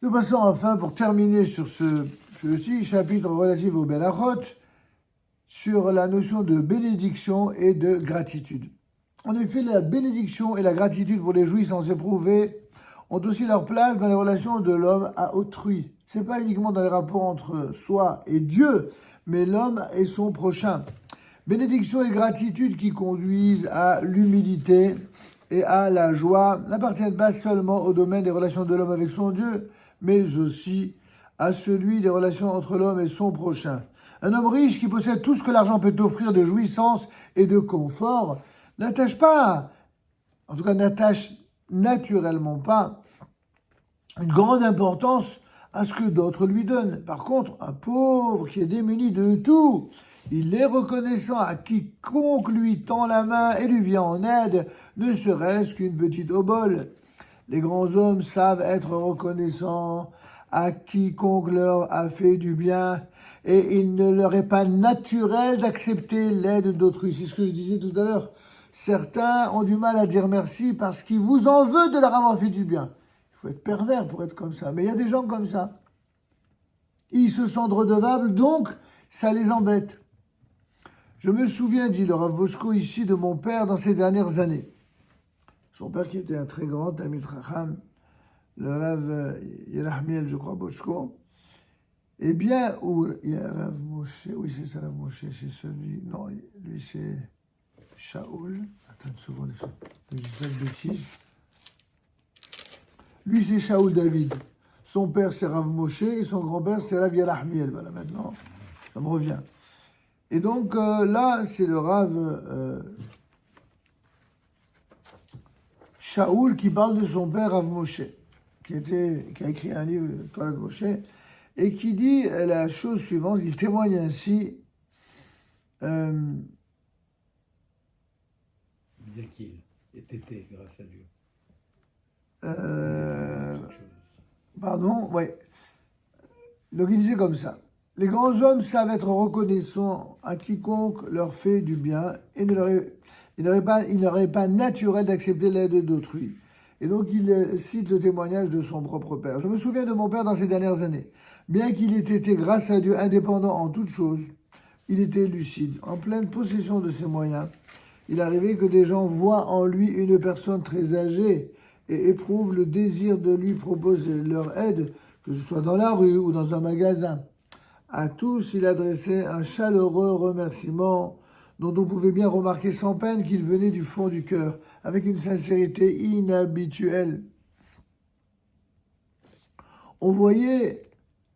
Nous passons enfin, pour terminer sur ce petit chapitre relatif au Belachot, sur la notion de bénédiction et de gratitude. En effet, la bénédiction et la gratitude pour les jouissants éprouvées ont aussi leur place dans les relations de l'homme à autrui. Ce n'est pas uniquement dans les rapports entre soi et Dieu, mais l'homme et son prochain. Bénédiction et gratitude qui conduisent à l'humilité et à la joie n'appartiennent pas seulement au domaine des relations de l'homme avec son Dieu, mais aussi à celui des relations entre l'homme et son prochain. Un homme riche qui possède tout ce que l'argent peut offrir de jouissance et de confort n'attache pas, en tout cas n'attache naturellement pas, une grande importance à ce que d'autres lui donnent. Par contre, un pauvre qui est démuni de tout, il est reconnaissant à quiconque lui tend la main et lui vient en aide, ne serait-ce qu'une petite obole. Les grands hommes savent être reconnaissants à quiconque leur a fait du bien, et il ne leur est pas naturel d'accepter l'aide d'autrui. C'est ce que je disais tout à l'heure. Certains ont du mal à dire merci parce qu'ils vous en veulent de leur avoir fait du bien. Il faut être pervers pour être comme ça. Mais il y a des gens comme ça. Ils se sentent redevables, donc ça les embête. Je me souviens, dit le Rav Boshko ici, de mon père dans ces dernières années. Son père qui était un très grand Talmid Chacham, le Rav Yerahmiel, je crois, Boshko. Eh bien, ou il y a Rav Moshe, oui c'est ça Rav Moshe, c'est celui, non, lui c'est Shaoul. Attends une seconde, je dis pas de bêtises. Lui c'est Shaoul David. Son père c'est Rav Moshe et son grand-père c'est Rav Yerahmiel. Voilà, maintenant, ça me revient. Et donc là, c'est le Rav Shaoul qui parle de son père Rav Moshe, qui a écrit un livre, Torah de Moshe, et qui dit la chose suivante, il témoigne ainsi. Bien qu'il ait été grâce à Dieu. Pardon, oui. Donc il disait comme ça. Les grands hommes savent être reconnaissants à quiconque leur fait du bien et il n'aurait pas naturel d'accepter l'aide d'autrui. Et donc il cite le témoignage de son propre père. Je me souviens de mon père dans ces dernières années. Bien qu'il ait été, grâce à Dieu, indépendant en toutes choses, il était lucide, en pleine possession de ses moyens. Il arrivait que des gens voient en lui une personne très âgée et éprouvent le désir de lui proposer leur aide, que ce soit dans la rue ou dans un magasin. À tous, il adressait un chaleureux remerciement dont on pouvait bien remarquer sans peine qu'il venait du fond du cœur, avec une sincérité inhabituelle. On voyait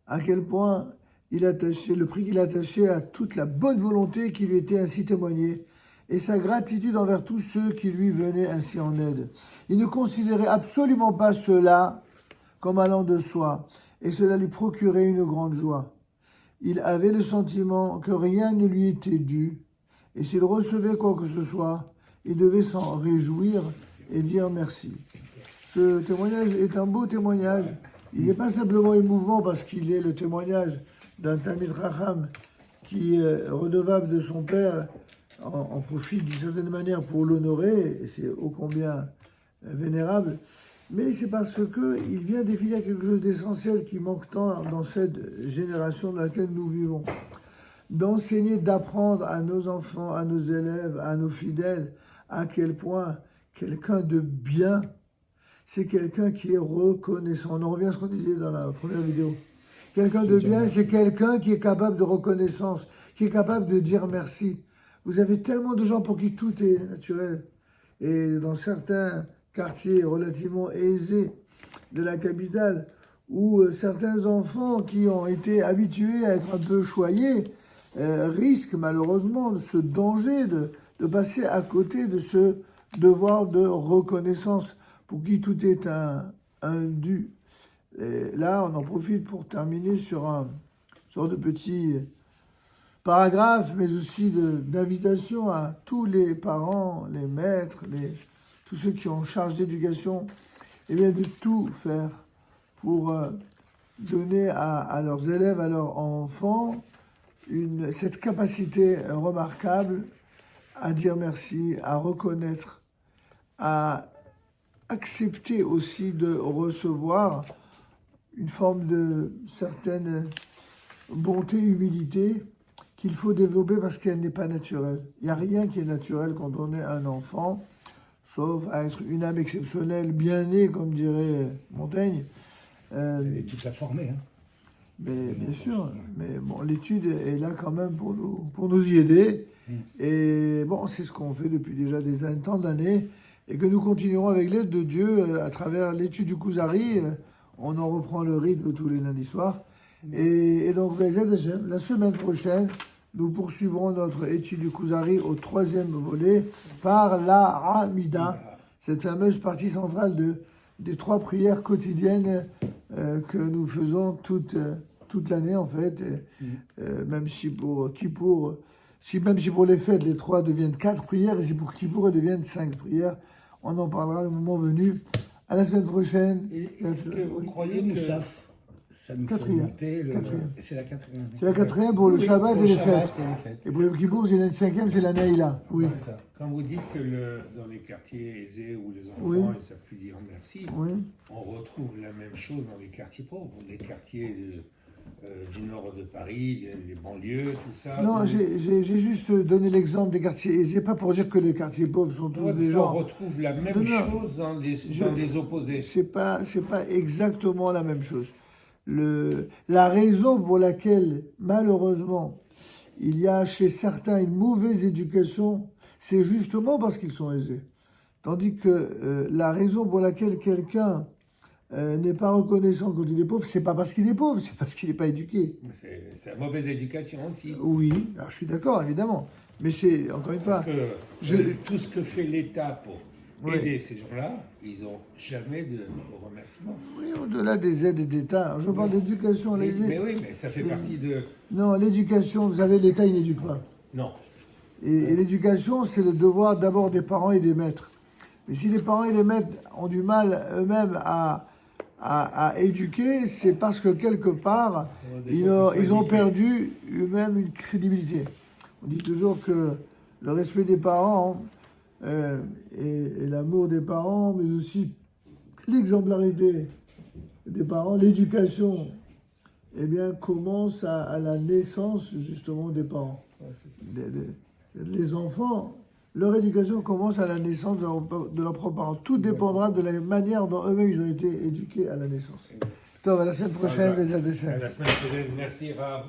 à quel point le prix qu'il attachait à toute la bonne volonté qui lui était ainsi témoignée et sa gratitude envers tous ceux qui lui venaient ainsi en aide. Il ne considérait absolument pas cela comme allant de soi, et cela lui procurait une grande joie. Il avait le sentiment que rien ne lui était dû, et s'il recevait quoi que ce soit, il devait s'en réjouir et dire merci. Ce témoignage est un beau témoignage. Il n'est pas simplement émouvant parce qu'il est le témoignage d'un Talmid Chacham qui est redevable de son père, en profite d'une certaine manière pour l'honorer, et c'est ô combien vénérable, mais c'est parce qu'il vient définir quelque chose d'essentiel qui manque tant dans cette génération dans laquelle nous vivons. D'enseigner, d'apprendre à nos enfants, à nos élèves, à nos fidèles, à quel point quelqu'un de bien, c'est quelqu'un qui est reconnaissant. On en revient à ce qu'on disait dans la première vidéo. Quelqu'un de bien, c'est quelqu'un qui est capable de reconnaissance, qui est capable de dire merci. Vous avez tellement de gens pour qui tout est naturel. Et dans certains quartiers relativement aisés de la capitale, où certains enfants qui ont été habitués à être un peu choyés risquent malheureusement ce danger de passer à côté de ce devoir de reconnaissance pour qui tout est un dû. Et là, on en profite pour terminer sur un sorte de petit paragraphe, mais aussi d'invitation à tous les parents, les maîtres, tous ceux qui ont charge d'éducation, et bien de tout faire pour donner à leurs élèves, à leurs enfants, cette capacité remarquable à dire merci, à reconnaître, à accepter aussi de recevoir une forme de certaine bonté, humilité qu'il faut développer parce qu'elle n'est pas naturelle. Il n'y a rien qui est naturel quand on est un enfant, sauf à être une âme exceptionnelle, bien née, comme dirait Montaigne. Elle est toute la formée. Hein. Mais bien sûr, mais bon, l'étude est là quand même pour nous y aider. Et bon, c'est ce qu'on fait depuis déjà tant d'années et que nous continuerons avec l'aide de Dieu à travers l'étude du Kuzari. On en reprend le rythme tous les lundis soirs. Et donc, la semaine prochaine, nous poursuivrons notre étude du Kuzari au 3e volet par la Hamida, cette fameuse partie centrale des 3 prières quotidiennes que nous faisons toute l'année en fait, même si pour Kippour, même si pour les fêtes, les 3 deviennent 4 prières, et si pour Kippour, elles deviennent 5 prières, on en parlera le moment venu. À la semaine prochaine. Est-ce que vous croyez que Ça nous Quatrième. fait monter Quatrième. C'est la 4e. C'est la 4e pour le Oui, Shabbat pour et le les Shabbat fêtes. et les fêtes. Et pour le Kippour, il y en a une 5e, c'est la Naïla. Oui. C'est ça. quand vous dites que dans les quartiers aisés où les enfants Oui. ne savent plus dire merci, Oui. on retrouve la même chose dans les quartiers pauvres, les quartiers du nord de Paris, les banlieues, tout ça. Non, où- j'ai juste donné l'exemple des quartiers aisés, pas pour dire que les quartiers pauvres sont tous Ouais, parce des qu'on gens. retrouve la même Non, non. chose dans les opposés. C'est pas exactement la même chose. La raison pour laquelle, malheureusement, il y a chez certains une mauvaise éducation, c'est justement parce qu'ils sont aisés. Tandis que la raison pour laquelle quelqu'un n'est pas reconnaissant quand il est pauvre, c'est pas parce qu'il est pauvre, c'est parce qu'il n'est pas éduqué. C'est la mauvaise éducation aussi. Oui, alors je suis d'accord, évidemment. Mais c'est, encore une fois, Parce que tout ce que fait l'État pour Oui. aider ces gens-là, ils n'ont jamais de remerciement. oui, au-delà des aides d'État, je parle d'éducation. Mais oui, mais ça fait partie de... Non, l'éducation, vous savez, l'État, il n'éduque pas. Non. Et l'éducation, c'est le devoir d'abord des parents et des maîtres. Mais si les parents et les maîtres ont du mal eux-mêmes à éduquer, c'est parce que quelque part, ils ont perdu eux-mêmes une crédibilité. On dit toujours que le respect des parents et l'amour des parents, mais aussi l'exemplarité des parents, l'éducation, eh bien, commence à la naissance justement des parents. Les enfants, leur éducation commence à la naissance de leurs propres parents. Tout dépendra de la manière dont eux-mêmes ils ont été éduqués à la naissance. Donc, à la semaine prochaine, les À adolescents. la semaine prochaine. Merci, Rav.